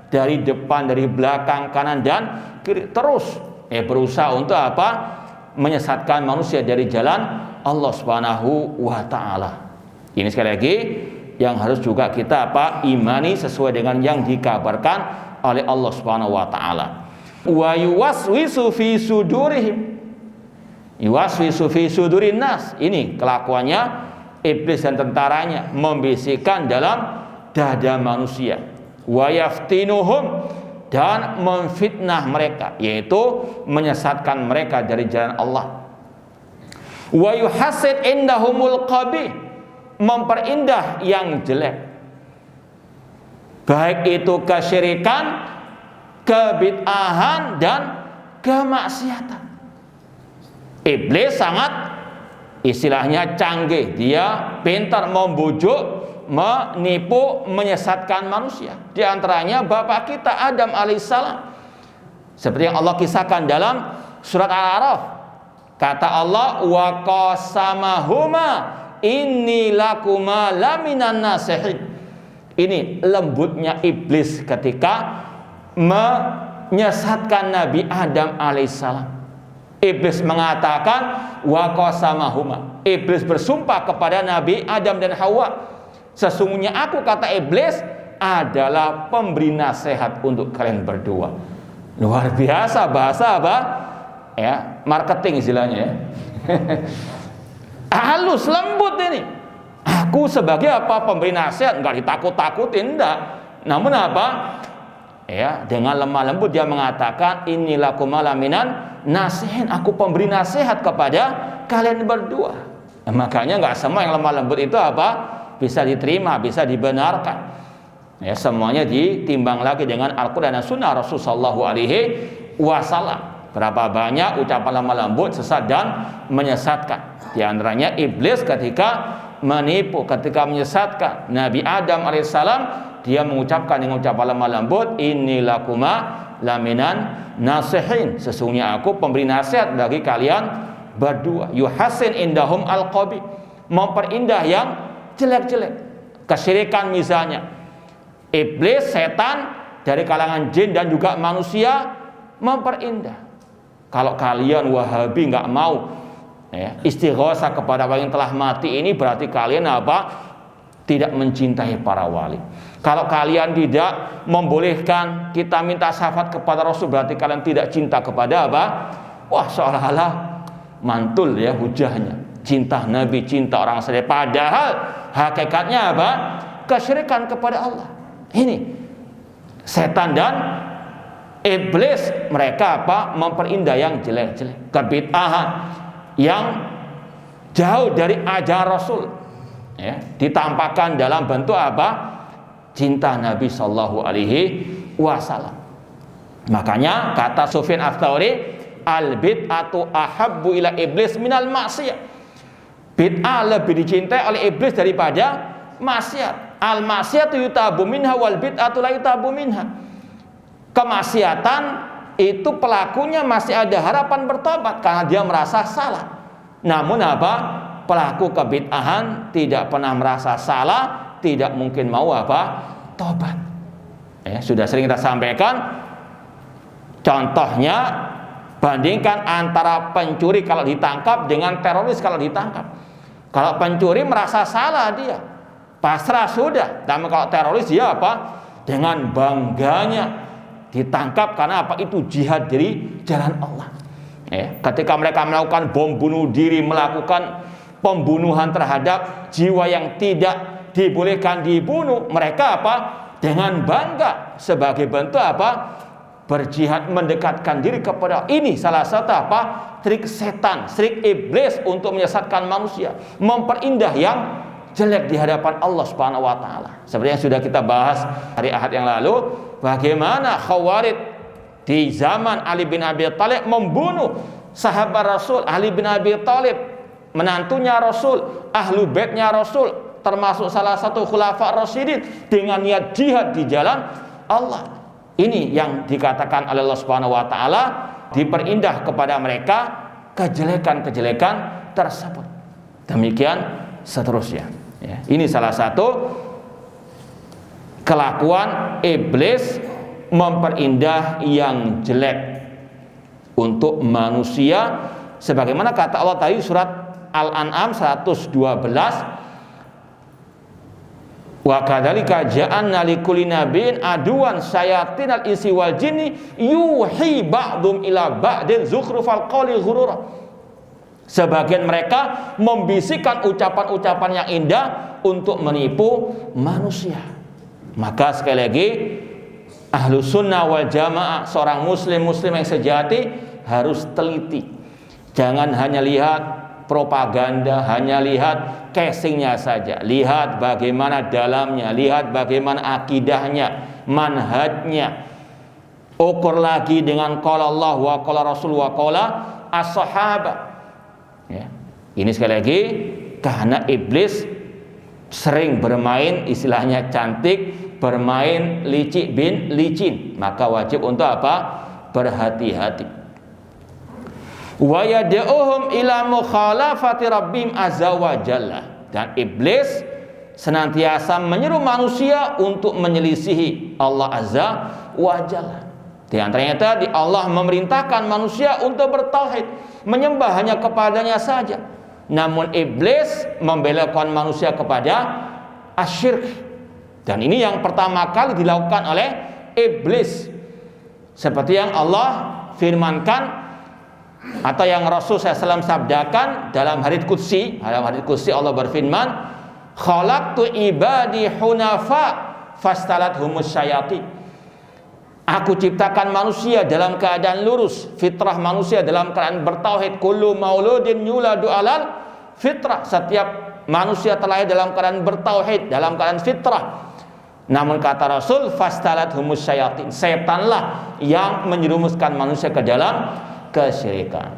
dari depan, dari belakang, kanan dan kiri, terus berusaha untuk menyesatkan manusia dari jalan Allah Subhanahu wa taala. Ini sekali lagi yang harus juga kita imani sesuai dengan yang dikabarkan oleh Allah Subhanahu wa taala. Wa yuwaswisu fi sudurihim. Yuwaswisu fi sudurin nas. Ini kelakuannya iblis dan tentaranya, membisikkan dalam dada manusia. Wa yaftinuhum, dan memfitnah mereka, yaitu menyesatkan mereka dari jalan Allah. Wa yuhassid indahumul qabih, memperindah yang jelek, baik itu kesyirikan, kebid'ahan, dan kemaksiatan. Iblis sangat istilahnya canggih, dia pintar membujuk, menipu, menyesatkan manusia. Di antaranya bapak kita Adam alaihissalam, seperti yang Allah kisahkan dalam surat Al-A'raf. Kata Allah, wa qasamahuma inni lakuma laminan nasihin. Ini lembutnya iblis ketika menyesatkan Nabi Adam alaihissalam. Iblis mengatakan wa qasamahuma, iblis bersumpah kepada Nabi Adam dan Hawa, sesungguhnya aku, kata iblis, adalah pemberi nasihat untuk kalian berdua. Luar biasa bahasa apa? Ya, marketing istilahnya ya. Halus, lembut ini. Aku sebagai apa? Pemberi nasihat, enggak ditakut-takutin, enggak. Namun apa? Ya, dengan lemah lembut dia mengatakan, inilah kumalaminan nasihin, aku pemberi nasihat kepada kalian berdua. Nah, makanya enggak semua yang lemah lembut itu apa? Bisa diterima, bisa dibenarkan. Ya, semuanya ditimbang lagi dengan Al-Quran dan Sunnah Rasulullah Shallallahu Alaihi Wasallam. Berapa banyak ucapan lemah lembut sesat dan menyesatkan. Di antaranya iblis ketika menipu, ketika menyesatkan Nabi Adam alaihissalam, dia mengucapkan dengan ucapan lemah lembut, innilakuma laminan nasihin, sesungguhnya aku pemberi nasihat bagi kalian berdua. Yuhasin indahum al-qabi, memperindah yang jelek-jelek, kesyirikan misalnya. Iblis, setan dari kalangan jin dan juga manusia memperindah. Kalau kalian Wahabi nggak mau ya, istighosah kepada orang yang telah mati, ini berarti kalian apa? Tidak mencintai para wali. Kalau kalian tidak membolehkan kita minta syafaat kepada Rasul, berarti kalian tidak cinta kepada apa? Wah, seolah-olah mantul ya hujahnya. Cinta Nabi, cinta orang saleh. Padahal hakikatnya apa? Kesyirikan kepada Allah. Ini setan dan iblis, mereka apa? Memperindah yang jelek-jelek, kebid'ahan yang jauh dari ajaran Rasul. Ya, ditampakkan dalam bentuk apa? Cinta Nabi Sallallahu Alaihi Wasallam. Makanya kata Sufyan Ats-Tsauri, al bid'atu ahabbu ila iblis minal maksiyah. Bid'ah lebih dicintai oleh iblis daripada maksiat. Al maksiyatu yutabu minha wal bid'atu la yutabu minha. Kemaksiatan itu pelakunya masih ada harapan bertobat karena dia merasa salah. Namun apa? Pelaku kebid'ahan tidak pernah merasa salah, tidak mungkin mau apa? Tobat. Ya, sudah sering kita sampaikan. Contohnya, bandingkan antara pencuri kalau ditangkap dengan teroris kalau ditangkap. Kalau pencuri merasa salah dia, pasrah sudah. Tapi kalau teroris dia apa? Dengan bangganya ditangkap karena apa? Itu jihad dari jalan Allah. Ya, ketika mereka melakukan bom bunuh diri, melakukan pembunuhan terhadap jiwa yang tidak dibolehkan dibunuh, mereka apa? Dengan bangga sebagai bentuk apa? Berjihad, mendekatkan diri kepada. Ini salah satu apa? Trik setan, trik iblis untuk menyesatkan manusia, memperindah yang jelek di hadapan Allah Subhanahu wa taala. Seperti yang sudah kita bahas hari Ahad yang lalu, bagaimana Khawarij di zaman Ali bin Abi Thalib membunuh sahabat Rasul Ali bin Abi Thalib, menantunya Rasul, ahlu baitnya Rasul, termasuk salah satu khulafa Rasyidin, dengan niat jihad di jalan Allah. Ini yang dikatakan oleh Allah Subhanahu wa taala, diperindah kepada mereka kejelekan-kejelekan tersebut. Demikian seterusnya. Ya, ini salah satu kelakuan iblis, memperindah yang jelek untuk manusia, sebagaimana kata Allah tadi surat Al-An'am 112, wa kadzalika ja'alna likulli nabiyyin aduwan syayatinal insi wal jinni yuhi ba'dhum ila ba'din zukhrufal qawli ghurura. Sebagian mereka membisikkan ucapan-ucapan yang indah untuk menipu manusia. Maka sekali lagi, Ahlus Sunnah wal Jamaah, seorang muslim yang sejati harus teliti. Jangan hanya lihat propaganda, hanya lihat casingnya saja. Lihat bagaimana dalamnya, lihat bagaimana akidahnya, manhajnya. Ukur lagi dengan qala Allah wa qala Rasul wa qala as-sahabah. Ya. Ini sekali lagi karena iblis sering bermain, istilahnya cantik, bermain licik bin licin, maka wajib untuk apa? Berhati-hati. Wa yad'uhum ila mukhalafati rabbihim azza wa jalla. Dan iblis senantiasa menyeru manusia untuk menyelisihi Allah azza wa jalla. Di antaranya tadi Allah memerintahkan manusia untuk bertauhid, menyembah hanya kepadanya saja. Namun iblis membelokkan manusia kepada asyirk. Dan ini yang pertama kali dilakukan oleh iblis. Seperti yang Allah firmankan atau yang Rasul SAW sabdakan dalam hadits qudsi. Dalam hadits qudsi Allah berfirman, "Khalaqtu ibadi hunafa fastalathhumus syayatin." Aku ciptakan manusia dalam keadaan lurus, fitrah manusia dalam keadaan bertauhid. Kullu mauludin yuladu alal fitrah. Setiap manusia terlahir dalam keadaan bertauhid, dalam keadaan fitrah. Namun kata Rasul, fastalathhumus syayatin. Setanlah yang menjerumuskan manusia ke dalam kesyirikan.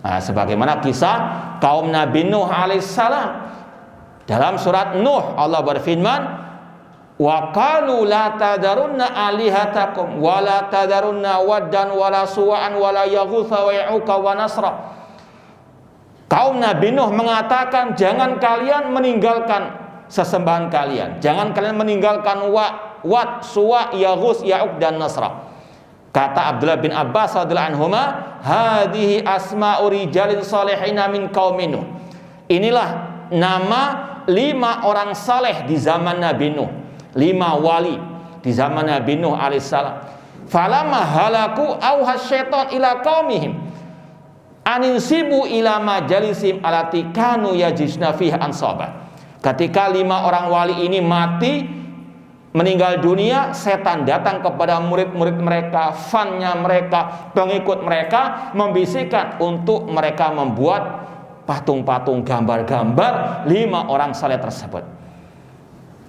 Nah, sebagaimana kisah kaum Nabi Nuh alaihissalam. Dalam surat Nuh Allah berfirman, wa qalu la tadarunna alihatakum wa la tadarunna waddan wa la suwa'an wa la yaghutha wa ya'uqa wa nasra. Kaum Nabi Nuh mengatakan, jangan kalian meninggalkan sesembahan kalian, jangan kalian meninggalkan Wad, Suwa, Yaghus, Ya'uq dan Nasra. Kata Abdullah bin Abbas radhiyallahu anhuma, hadhihi asma'u rijalin salihina min qaumin Nuh. Inilah nama 5 orang saleh di zaman Nabi Nuh, 5 wali di zaman Nabi Nuh alaihissalam. Falamma halaku auhas syaitan ila qaumihim aninsibu ila majalisim alati kanu yajisna fiha ansaba. Ketika 5 orang wali ini mati, meninggal dunia, setan datang kepada murid-murid mereka, fannya mereka, pengikut mereka, membisikkan untuk mereka membuat patung-patung, gambar-gambar 5 orang saleh tersebut,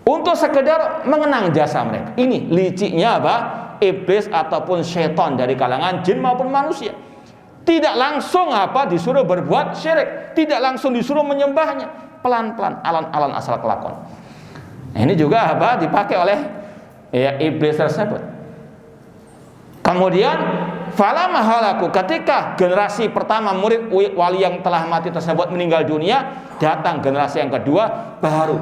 untuk sekedar mengenang jasa mereka. Ini liciknya apa? Iblis ataupun syaitan dari kalangan jin maupun manusia. Tidak langsung apa disuruh berbuat syirik, tidak langsung disuruh menyembahnya, pelan-pelan, alon-alon asal kelakon. Nah, ini juga apa dipakai oleh iblis tersebut. Kemudian falamma halaku, ketika generasi pertama murid wali yang telah mati tersebut meninggal dunia, datang generasi yang kedua, baru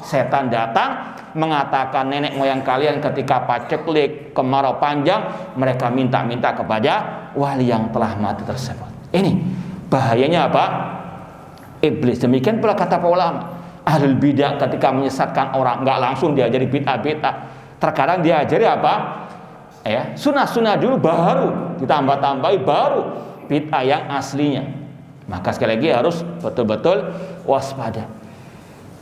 setan datang mengatakan nenek moyang kalian ketika paceklik, kemarau panjang, mereka minta-minta kepada wali yang telah mati tersebut. Ini bahayanya apa? Iblis. Demikian pula kata para ulama, ahlul bidah ketika menyesatkan orang, nggak langsung diajari bid'ah-bid'ah. Terkadang diajari apa? Sunnah-sunnah dulu, baru ditambah-tambahi baru bid'ah yang aslinya. Maka sekali lagi harus betul-betul waspada.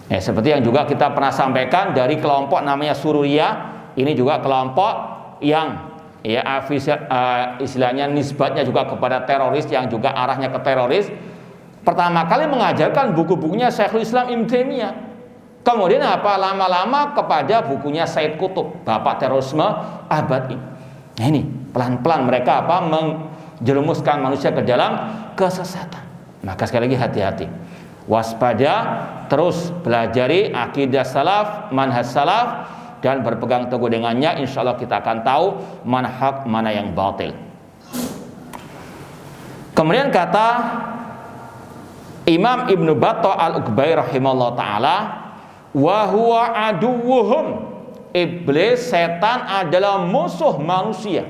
Seperti yang juga kita pernah sampaikan dari kelompok namanya Sururiyah. Ini juga kelompok yang istilahnya nisbatnya juga kepada teroris, yang juga arahnya ke teroris. Pertama kali mengajarkan buku-bukunya Syekhul Islam Ibnu Taimiyah. Kemudian apa? Lama-lama kepada bukunya Said Qutb, bapak terorisme abad ini. Nah, ini pelan-pelan mereka apa? Menjerumuskan manusia ke dalam kesesatan. Maka sekali lagi hati-hati, waspada, terus belajari akidah salaf, manhaj salaf, dan berpegang teguh dengannya. Insya Allah kita akan tahu mana hak, mana yang batil. Kemudian kata Imam Ibnu Battah al-Uqbai rahimahullah ta'ala, wa huwa aduwuhum, iblis, setan adalah musuh manusia.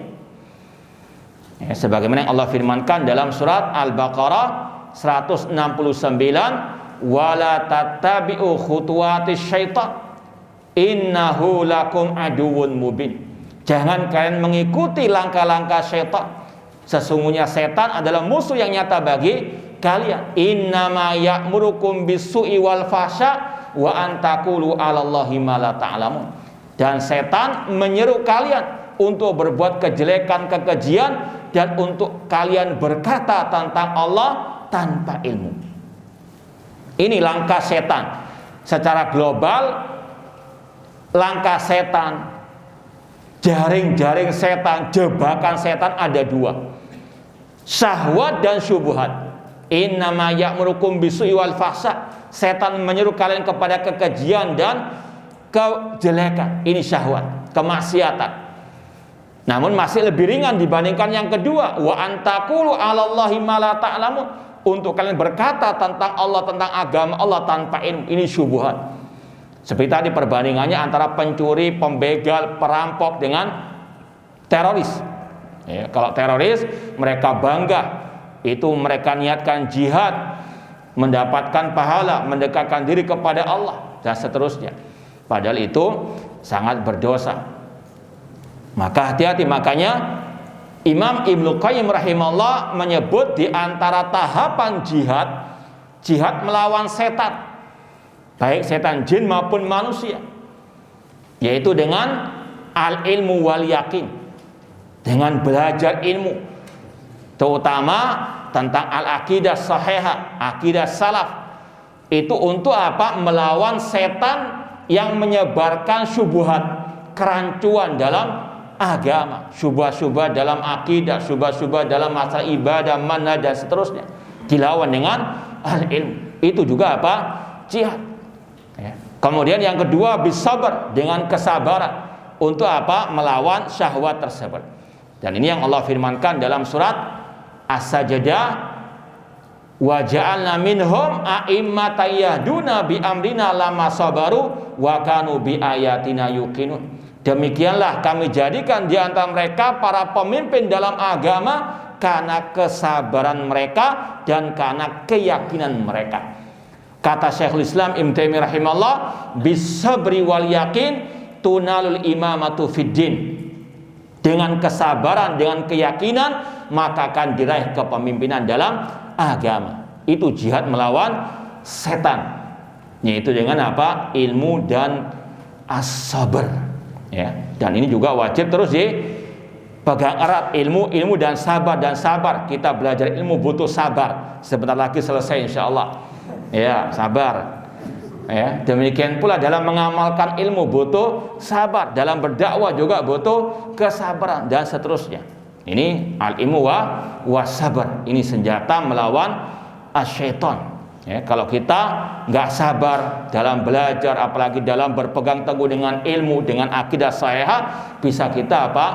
Sebagaimana yang Allah firmankan dalam surat Al-Baqarah 169, wala tattabi'u khutuwatis syaitan innahu lakum aduwwun mubin. Jangan kalian mengikuti langkah-langkah syaitan. Sesungguhnya setan adalah musuh yang nyata bagi kalian. Innama ya'murukum bisu'i wal fahsya wa an taqulu 'alallahi ma la ta'lamun. Dan setan menyeru kalian untuk berbuat kejelekan, kekejian, dan untuk kalian berkata tentang Allah tanpa ilmu. Ini langkah setan. Secara global, langkah setan, jaring-jaring setan, jebakan setan ada dua: syahwat dan syubhat. Innama ya'murukum bisu'i wal fahsya. Setan menyeru kalian kepada kekejian dan kejelekan. Ini syahwat, kemaksiatan. Namun masih lebih ringan dibandingkan yang kedua, wa antaqulu 'alallahi ma la ta'lamun. Untuk kalian berkata tentang Allah, tentang agama Allah tanpa ilmu. Ini syubhat. Seperti tadi perbandingannya antara pencuri, pembegal, perampok dengan teroris. Ya, kalau teroris mereka bangga, itu mereka niatkan jihad, mendapatkan pahala, mendekatkan diri kepada Allah dan seterusnya. Padahal itu sangat berdosa. Maka hati-hati. Makanya Imam Ibnu Qayyim rahimahullah menyebut di antara tahapan jihad melawan setan, baik setan jin maupun manusia, yaitu dengan al-ilmu wal yakin, dengan belajar ilmu, terutama tentang al-aqidah sahihah, akidah salaf. Itu untuk apa? Melawan setan yang menyebarkan syubhat, kerancuan dalam agama, syubhat-syubhat dalam akidah, syubhat-syubhat dalam masalah ibadah, manhaj dan seterusnya. Dilawan dengan al-ilmu. Itu juga apa? Jihad. Ya. Kemudian yang kedua, bisabar, dengan kesabaran. Untuk apa? Melawan syahwat tersebut. Dan ini yang Allah firmankan dalam surat As-Sajdah, wa ja'alna minhum a'immatan yahduna bi amrina lamma sabaru wa kanu bi ayatina yuqinun. Demikianlah kami jadikan di antara mereka para pemimpin dalam agama karena kesabaran mereka dan karena keyakinan mereka. Kata Syekhul Islam Ibnu Taimiyah rahimahullah, bisabri wal yakin tunalul imamatu fid din. Dengan kesabaran, dengan keyakinan, maka akan diraih kepemimpinan dalam agama. Itu jihad melawan setan. Yaitu dengan apa? Ilmu dan as-sabr. Ya, dan ini juga wajib terus dipegang erat, ilmu dan sabar. Kita belajar ilmu butuh sabar. Sebentar lagi selesai insyaallah. Ya, sabar. Ya, demikian pula dalam mengamalkan ilmu butuh sabar, dalam berdakwah juga butuh kesabaran dan seterusnya. Ini al-ilmu wa sabar. Ini senjata melawan asyaiton. Ya, kalau kita nggak sabar dalam belajar, apalagi dalam berpegang teguh dengan ilmu, dengan akidah sahihah, bisa kita apa?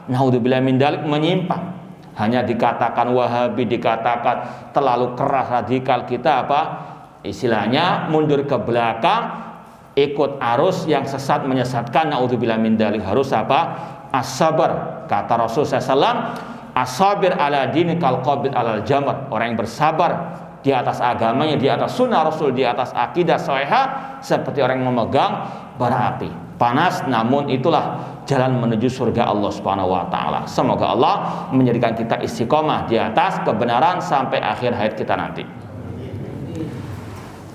Naudzubillah min dzalik, menyimpang. Hanya dikatakan Wahabi, dikatakan terlalu keras, radikal, kita apa? Istilahnya mundur ke belakang, ikut arus yang sesat menyesatkan. Naudzubillah min dzalik. Harus apa? As-sabar. Kata Rasulullah SAW, as-sabir ala dini kal qabid alal jamr. Orang yang bersabar di atas agamanya, di atas sunnah Rasul, di atas akidah sahihah, seperti orang yang memegang bara api. Panas, namun itulah jalan menuju surga Allah Subhanahu wa taala. Semoga Allah menjadikan kita istiqomah di atas kebenaran sampai akhir hayat kita nanti.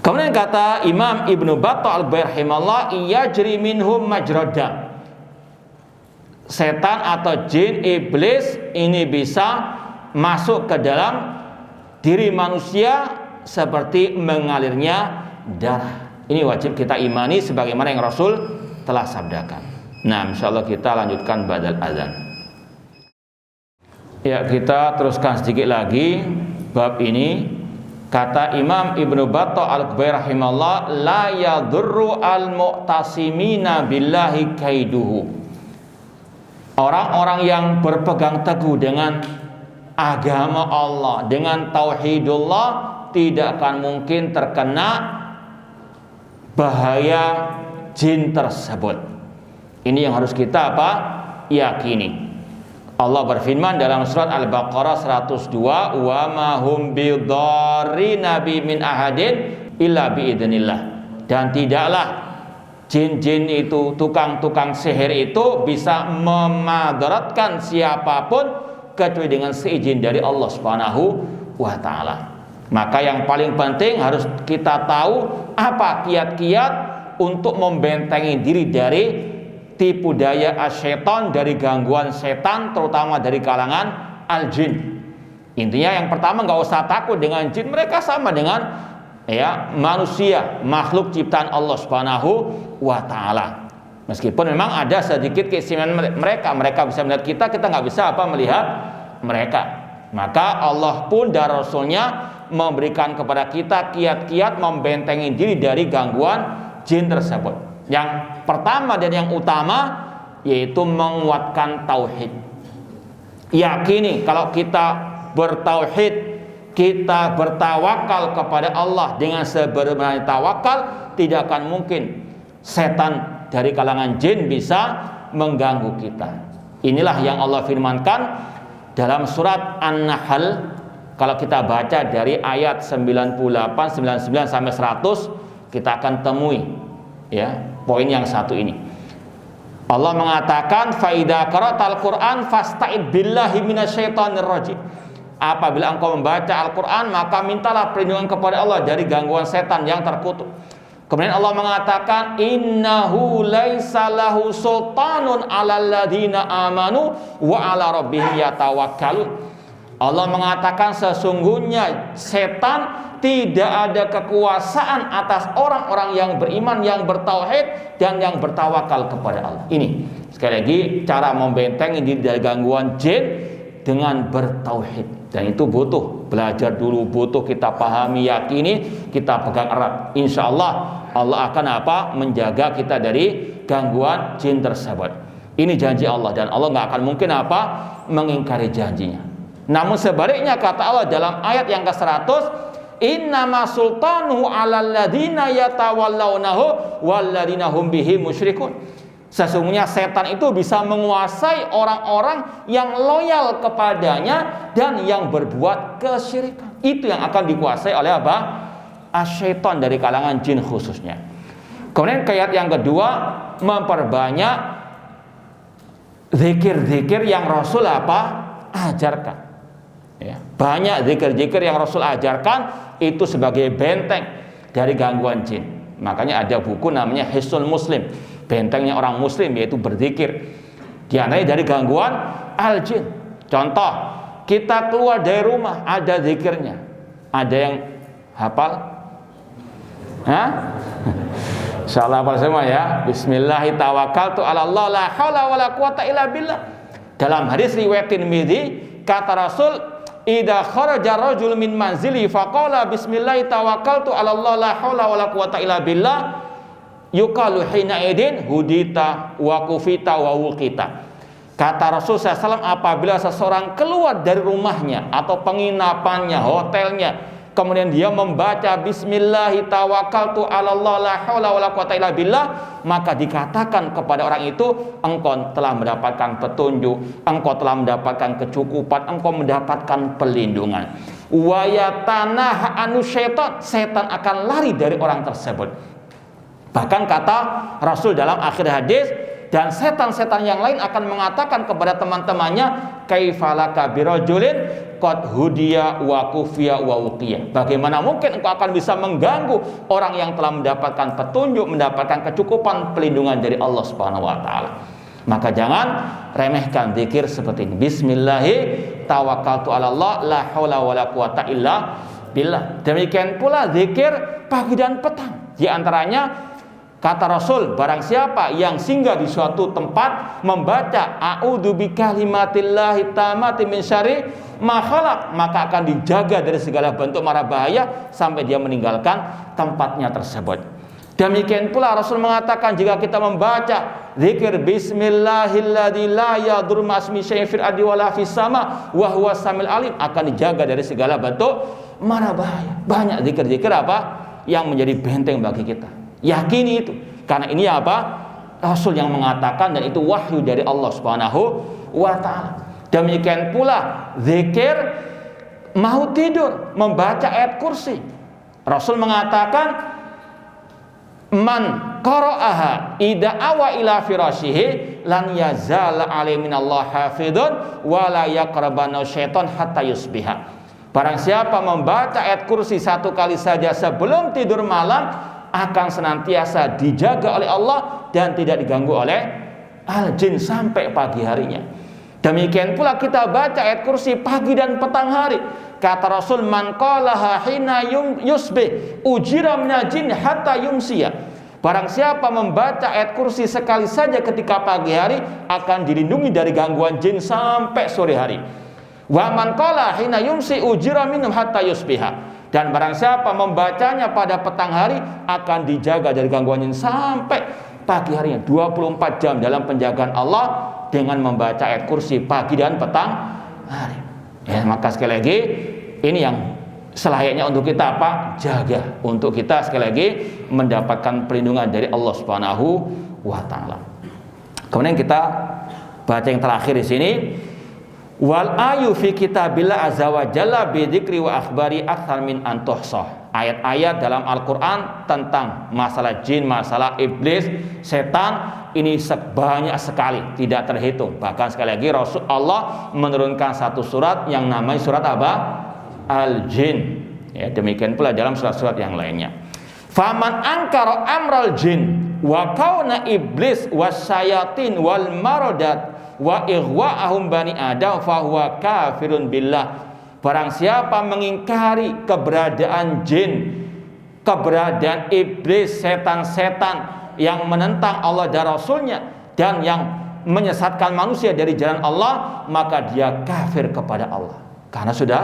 Kemudian kata Imam Ibnu Battah al-Rahimahullah, yajri minhum majrad. Setan atau jin, iblis ini bisa masuk ke dalam diri manusia seperti mengalirnya darah. Ini wajib kita imani sebagaimana yang Rasul telah sabdakan. Nah, insyaallah kita lanjutkan ba'dal azan. Ya, kita teruskan sedikit lagi bab ini. Kata Imam Ibnu Battah al-Rahimahullah, la yadurru al-mu'tasimina billahi kaiduhu. Orang-orang yang berpegang teguh dengan agama Allah, dengan tauhidullah, tidak akan mungkin terkena bahaya jin tersebut. Ini yang harus kita apa? Yakini. Allah berfirman dalam surat Al-Baqarah 102, wa ma hum bidarrina bi min ahadin illa biidznillah. Dan tidaklah jin-jin itu, tukang-tukang sihir itu bisa memadaratkan siapapun kecuali dengan seizin dari Allah Subhanahu wa taala. Maka yang paling penting harus kita tahu apa kiat-kiat untuk membentengi diri dari tipu daya asyaiton, dari gangguan setan, terutama dari kalangan al-jin. Intinya yang pertama, nggak usah takut dengan jin, mereka sama dengan manusia, makhluk ciptaan Allah Subhanahu wa taala. Meskipun memang ada sedikit keistimewaan mereka bisa melihat kita nggak bisa melihat mereka. Maka Allah pun dan Rasulnya memberikan kepada kita kiat-kiat membentengi diri dari gangguan jin tersebut. Yang pertama dan yang utama yaitu menguatkan tauhid. Yakini kalau kita bertauhid, kita bertawakal kepada Allah dengan sebenar-benarnya tawakal, tidak akan mungkin setan dari kalangan jin bisa mengganggu kita. Inilah yang Allah firmankan dalam surat An-Nahl. Kalau kita baca dari ayat 98, 99 sampai 100, kita akan temui poin yang satu ini. Allah mengatakan, fa idza qara'tal Qur'an fasta'id billahi minasyaitonir rajim. Apabila engkau membaca Al-Qur'an, maka mintalah perlindungan kepada Allah dari gangguan setan yang terkutuk. Kemudian Allah mengatakan, innahu laisa lahu sultanun 'alal ladzina amanu wa 'ala rabbihim yatawakkalun. Allah mengatakan sesungguhnya setan tidak ada kekuasaan atas orang-orang yang beriman, yang bertauhid dan yang bertawakal kepada Allah. Ini sekali lagi cara membentengi diri dari gangguan jin dengan bertauhid. Dan itu butuh belajar dulu, butuh kita pahami, yakini, kita pegang erat. Insya Allah Allah akan menjaga kita dari gangguan jin tersebut. Ini janji Allah dan Allah nggak akan mungkin mengingkari janjinya. Namun sebaliknya kata Allah dalam ayat yang ke-100, innama sultanuhu 'alal ladzina yatawallawnahu walladzina hum bihi musyrikun. Sesungguhnya setan itu bisa menguasai orang-orang yang loyal kepadanya dan yang berbuat kesyirikan. Itu yang akan dikuasai oleh asyaiton dari kalangan jin khususnya. Kemudian ayat yang kedua, memperbanyak zikir-zikir yang Rasul ajarkan. Banyak zikir-zikir yang Rasul ajarkan itu sebagai benteng dari gangguan jin. Makanya ada buku namanya Hisnul Muslim, bentengnya orang muslim, yaitu berzikir. Diantaranya dari gangguan al-jin. Contoh, kita keluar dari rumah ada zikirnya. Ada yang hafal? Insyaallah hafal semua ya. Bismillahirrahmanirrahim. Allah la haula wala quwata illa billah. Dalam hadis riwayat Tirmidzi, kata Rasul, idza kharaja rajul min manzili faqala bismillah tawakkaltu 'ala Allah la haula wala quwata illa billah yuqalu hina idin hudita wa kufita wa wuqita. Kata Rasul SAW, apabila seseorang keluar dari rumahnya atau penginapannya, hotelnya, kemudian dia membaca bismillah tawakkaltu 'ala Allah la haula wala quwata illa billah, maka dikatakan kepada orang itu, engkau telah mendapatkan petunjuk, engkau telah mendapatkan kecukupan, engkau mendapatkan perlindungan. Wa yatanaha anu syaitan, setan akan lari dari orang tersebut. Bahkan kata Rasul dalam akhir hadis, dan setan-setan yang lain akan mengatakan kepada teman-temannya, kaifalaka birajulin qad hudiya wa kufiya wa uqiya. Bagaimana mungkin engkau akan bisa mengganggu orang yang telah mendapatkan petunjuk, mendapatkan kecukupan, perlindungan dari Allah Subhanahu wa taala. Maka jangan remehkan zikir seperti ini. Bismillahi tawakkaltu 'ala Allah la haula wala quwata illa billah. Demikian pula zikir pagi dan petang. Di antaranya kata Rasul, barang siapa yang singgah di suatu tempat membaca a'udzu bikalimatillahi tammati min syarri ma khalaq, maka akan dijaga dari segala bentuk mara bahaya sampai dia meninggalkan tempatnya tersebut. Demikian pula Rasul mengatakan, jika kita membaca zikir bismillahilladzi la yadurru ma'asmi syai'in fil ardi wala fis sama wa huwas samiul alim, akan dijaga dari segala bentuk mara bahaya. Banyak zikir-zikir yang menjadi benteng bagi kita. Yakini itu, karena ini Rasul yang mengatakan, dan itu wahyu dari Allah Subhanahu wa taala. Demikian pula zikir mau tidur membaca ayat kursi. Rasul mengatakan, man qara'aha idza awa ila firashihi lan yazala alaihi minallah hafidun wa la yaqrabana syaitan hatta yusbiha. Barang siapa membaca ayat kursi 1 kali saja sebelum tidur malam, akan senantiasa dijaga oleh Allah dan tidak diganggu oleh al-jin sampai pagi harinya. Demikian pula kita baca ayat kursi pagi dan petang hari. Kata Rasul, man qalaha hina yusbih ujira minal jin hatta yumsiya. Barang siapa membaca ayat kursi sekali saja ketika pagi hari, akan dilindungi dari gangguan jin sampai sore hari. Wa man qala hina yumsi ujira minhum hatta yusbiha. Dan barang siapa membacanya pada petang hari, akan dijaga dari gangguan jin sampai pagi harinya. 24 jam dalam penjagaan Allah dengan membaca ayat kursi pagi dan petang hari. Ya, maka sekali lagi ini yang selayaknya untuk kita apa? Jaga, untuk kita sekali lagi mendapatkan perlindungan dari Allah Subhanahu wa taala. Kemudian kita baca yang terakhir di sini. Wal ayu fi kitabillah azza wa jalla bi dzikri wa akhbari aktsar min an tuhsah. Ayat-ayat dalam Al-Qur'an tentang masalah jin, masalah iblis, setan ini banyak sekali, tidak terhitung. Bahkan sekali lagi Rasul Allah menurunkan satu surat yang namanya surat apa? Al-Jin. Ya, demikian pula dalam surat-surat yang lainnya. Faman angkara amral jin wa kauna iblis wasyayatin wal maradat wa ighwa'ahum bani adam fahuwa kafirun billah. Barang siapa mengingkari keberadaan jin, keberadaan iblis, setan-setan yang menentang Allah dan Rasulnya dan yang menyesatkan manusia dari jalan Allah, maka dia kafir kepada Allah. Karena sudah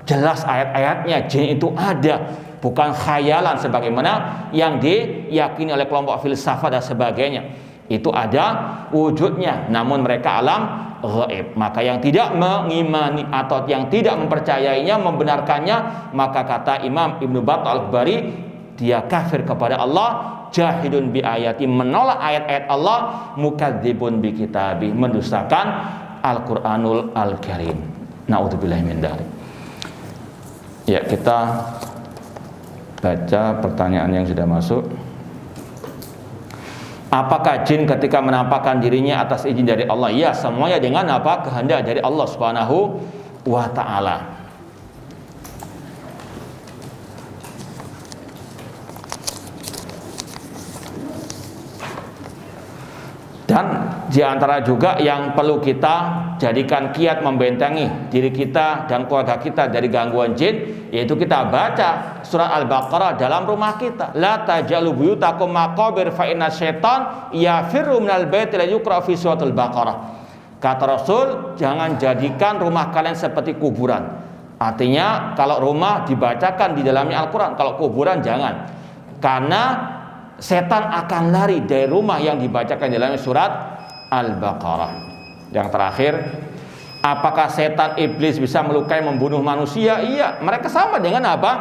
jelas ayat-ayatnya jin itu ada, bukan khayalan sebagaimana yang diyakini oleh kelompok filsafat dan sebagainya. Itu ada wujudnya, namun mereka alam ghaib. Maka yang tidak mengimani atau yang tidak mempercayainya, membenarkannya, maka kata Imam Ibnu Battal Al-Bari, dia kafir kepada Allah, jahidun bi ayati, menolak ayat-ayat Allah, mukadzibun bi kitabi, mendustakan Al-Qur'anul Al-Karim. Na'udzubillahi min dzalik. Ya, kita baca pertanyaan yang sudah masuk. Apakah jin ketika menampakkan dirinya atas izin dari Allah? Ya, semuanya dengan apa? Kehendak dari Allah Subhanahu wa ta'ala. Dan diantara juga yang perlu kita jadikan kiat membentengi diri kita dan keluarga kita dari gangguan jin, yaitu kita baca surat Al-Baqarah dalam rumah kita. La tajalu buyutakum maqabir fa inna syaitan yafirru minal baiti la yuqra fi suratul Baqarah. Kata Rasul, jangan jadikan rumah kalian seperti kuburan. Artinya kalau rumah dibacakan di dalamnya Al-Quran, kalau kuburan jangan. Karena setan akan lari dari rumah yang dibacakan di dalamnya surat Al-Baqarah. Yang terakhir, apakah setan iblis bisa melukai, membunuh manusia? Iya, mereka sama dengan apa?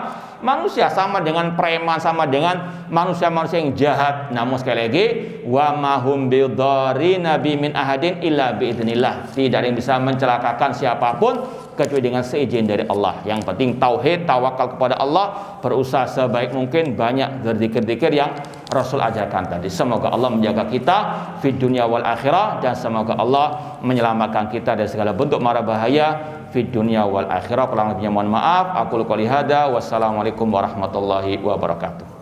Manusia, sama dengan preman, sama dengan manusia-manusia yang jahat. Namun sekali lagi, wa mahum bidarrina bi min ahadin illa biidznillah. Tidak ada yang bisa mencelakakan siapapun kecuali dengan seizin dari Allah. Yang penting tauhid, tawakal kepada Allah, berusaha sebaik mungkin, banyak berzikir-zikir yang Rasul ajarkan tadi. Semoga Allah menjaga kita fid dunya wal akhirah, dan semoga Allah menyelamatkan kita dari segala bentuk mara bahaya fid dunya wal akhirah. Kurang lebihnya mohon maaf. Aku qouli hada, wassalamualaikum warahmatullahi wabarakatuh.